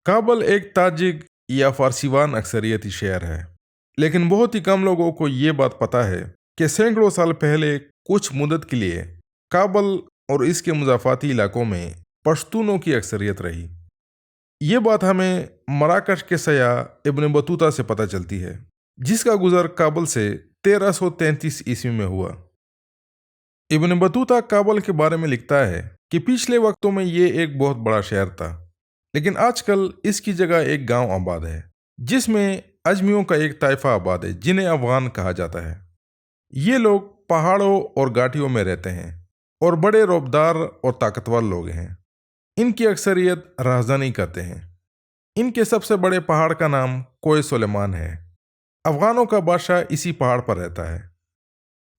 کابل ایک تاجک یا فارسیوان اکثریتی شہر ہے، لیکن بہت ہی کم لوگوں کو یہ بات پتہ ہے کہ سینکڑوں سال پہلے کچھ مدت کے لیے کابل اور اس کے مضافاتی علاقوں میں پشتونوں کی اکثریت رہی۔ یہ بات ہمیں مراکش کے سیاح ابن بطوطہ سے پتہ چلتی ہے، جس کا گزر کابل سے 1333 عیسوی میں ہوا۔ ابن بطوطہ کابل کے بارے میں لکھتا ہے کہ پچھلے وقتوں میں یہ ایک بہت بڑا شہر تھا، لیکن آج کل اس کی جگہ ایک گاؤں آباد ہے جس میں اجمیوں کا ایک طائفہ آباد ہے جنہیں افغان کہا جاتا ہے۔ یہ لوگ پہاڑوں اور گھاٹیوں میں رہتے ہیں اور بڑے روبدار اور طاقتور لوگ ہیں۔ ان کی اکثریت راہزنی کرتے ہیں۔ ان کے سب سے بڑے پہاڑ کا نام کوہ سلیمان ہے۔ افغانوں کا بادشاہ اسی پہاڑ پر رہتا ہے۔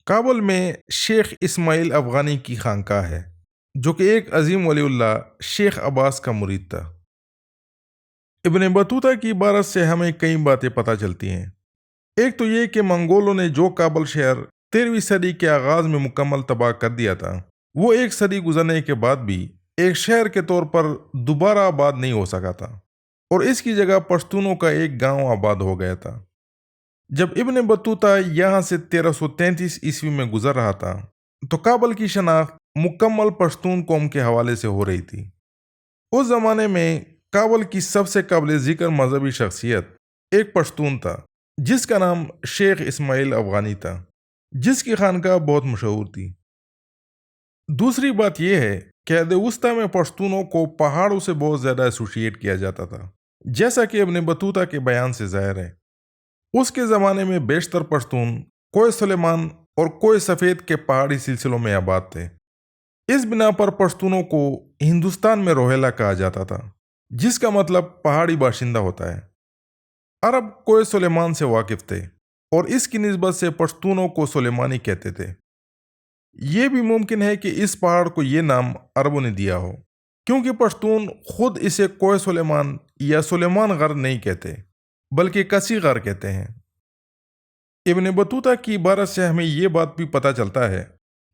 کابل میں شیخ اسماعیل افغانی کی خانقاہ ہے، جو کہ ایک عظیم ولی اللہ شیخ عباس کا مرید تھا۔ ابن بطوطہ کی عبارت سے ہمیں کئی باتیں پتہ چلتی ہیں۔ ایک تو یہ کہ منگولوں نے جو کابل شہر 13ویں صدی کے آغاز میں مکمل تباہ کر دیا تھا، وہ ایک صدی گزرنے کے بعد بھی ایک شہر کے طور پر دوبارہ آباد نہیں ہو سکا تھا، اور اس کی جگہ پشتونوں کا ایک گاؤں آباد ہو گیا تھا۔ جب ابن بطوطہ یہاں سے 1333 عیسوی میں گزر رہا تھا تو کابل کی شناخت مکمل پشتون قوم کے حوالے سے ہو رہی تھی۔ اس زمانے میں کابل کی سب سے قابل ذکر مذہبی شخصیت ایک پشتون تھا جس کا نام شیخ اسماعیل افغانی تھا، جس کی خانقاہ بہت مشہور تھی۔ دوسری بات یہ ہے کہ عہد وسطیٰ میں پشتونوں کو پہاڑوں سے بہت زیادہ ایسوسیٹ کیا جاتا تھا، جیسا کہ ابن بطوطہ کے بیان سے ظاہر ہے۔ اس کے زمانے میں بیشتر پشتون کوہ سلیمان اور کوہ سفید کے پہاڑی سلسلوں میں آباد تھے۔ اس بنا پر پشتونوں کو ہندوستان میں روہیلا کہا جاتا تھا، جس کا مطلب پہاڑی باشندہ ہوتا ہے۔ عرب کوہ سلیمان سے واقف تھے اور اس کی نسبت سے پشتونوں کو سلیمانی کہتے تھے۔ یہ بھی ممکن ہے کہ اس پہاڑ کو یہ نام عربوں نے دیا ہو، کیونکہ پشتون خود اسے کوہ سلیمان یا سلیمان غر نہیں کہتے، بلکہ کسی غر کہتے ہیں۔ ابن بطوطہ کی عبارت سے ہمیں یہ بات بھی پتہ چلتا ہے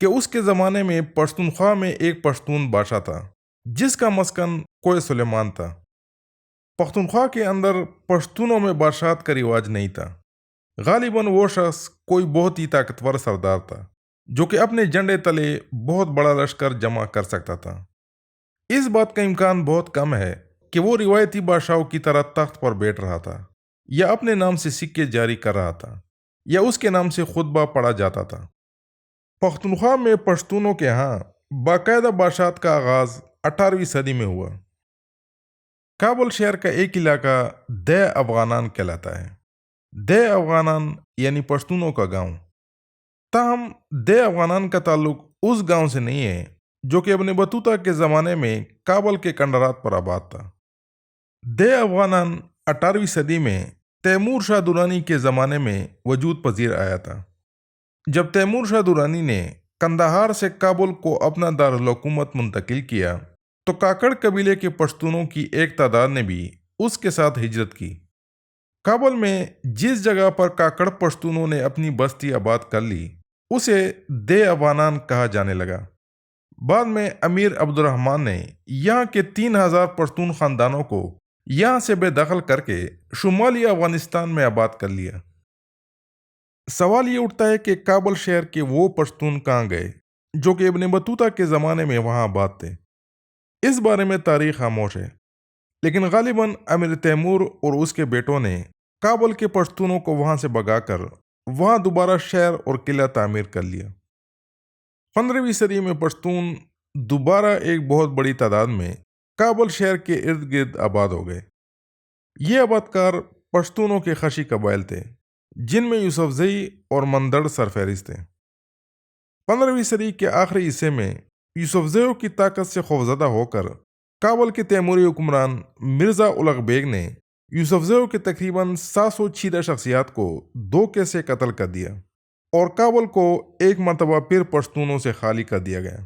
کہ اس کے زمانے میں پشتونخوا میں ایک پشتون بادشاہ تھا جس کا مسکن کوہ سلیمان تھا۔ پختونخوا کے اندر پشتونوں میں بادشاہت کا رواج نہیں تھا۔ غالباً وہ شخص کوئی بہت ہی طاقتور سردار تھا جو کہ اپنے جھنڈے تلے بہت بڑا لشکر جمع کر سکتا تھا۔ اس بات کا امکان بہت کم ہے کہ وہ روایتی بادشاہوں کی طرح تخت پر بیٹھ رہا تھا، یا اپنے نام سے سکے جاری کر رہا تھا، یا اس کے نام سے خطبہ پڑھا جاتا تھا۔ پختونخوا میں پشتونوں کے ہاں باقاعدہ بادشاہت کا آغاز 18ویں صدی میں ہوا۔ کابل شہر کا ایک علاقہ دے افغانان کہلاتا ہے۔ دے افغانان یعنی پشتونوں کا گاؤں۔ تاہم دے افغانان کا تعلق اس گاؤں سے نہیں ہے جو کہ ابن بطوطہ کے زمانے میں کابل کے کنڈرات پر آباد تھا۔ دے افغانان 18ویں صدی میں تیمور شاہ درانی کے زمانے میں وجود پذیر آیا تھا۔ جب تیمور شاہ درانی نے قندھار سے کابل کو اپنا دارالحکومت منتقل کیا تو کاکڑ قبیلے کے پشتونوں کی ایک تعداد نے بھی اس کے ساتھ ہجرت کی۔ کابل میں جس جگہ پر کاکڑ پشتونوں نے اپنی بستی آباد کر لی اسے دے افغانان کہا جانے لگا۔ بعد میں امیر عبد الرحمن نے یہاں کے 3000 پشتون خاندانوں کو یہاں سے بے دخل کر کے شمالی افغانستان میں آباد کر لیا۔ سوال یہ اٹھتا ہے کہ کابل شہر کے وہ پشتون کہاں گئے جو کہ ابن بطوطہ کے زمانے میں وہاں آباد تھے؟ اس بارے میں تاریخ خاموش ہے، لیکن غالباً امیر تیمور اور اس کے بیٹوں نے کابل کے پشتونوں کو وہاں سے بھگا کر وہاں دوبارہ شہر اور قلعہ تعمیر کر لیا۔ 15ویں صدی میں پشتون دوبارہ ایک بہت بڑی تعداد میں کابل شہر کے ارد گرد آباد ہو گئے۔ یہ آبادکار پشتونوں کے خشی قبائل تھے جن میں یوسفزئی اور مندڑ سرفہرست تھے۔ 15ویں صدی کے آخری حصے میں یوسفزئیوں کی طاقت سے خوفزدہ ہو کر کابل کے تیموری حکمران مرزا اولغ بیگ نے یوسفزئیوں کے تقریباً 700 چیدہ شخصیات کو دھوکے سے قتل کر دیا، اور کابل کو ایک مرتبہ پھر پشتونوں سے خالی کر دیا گیا۔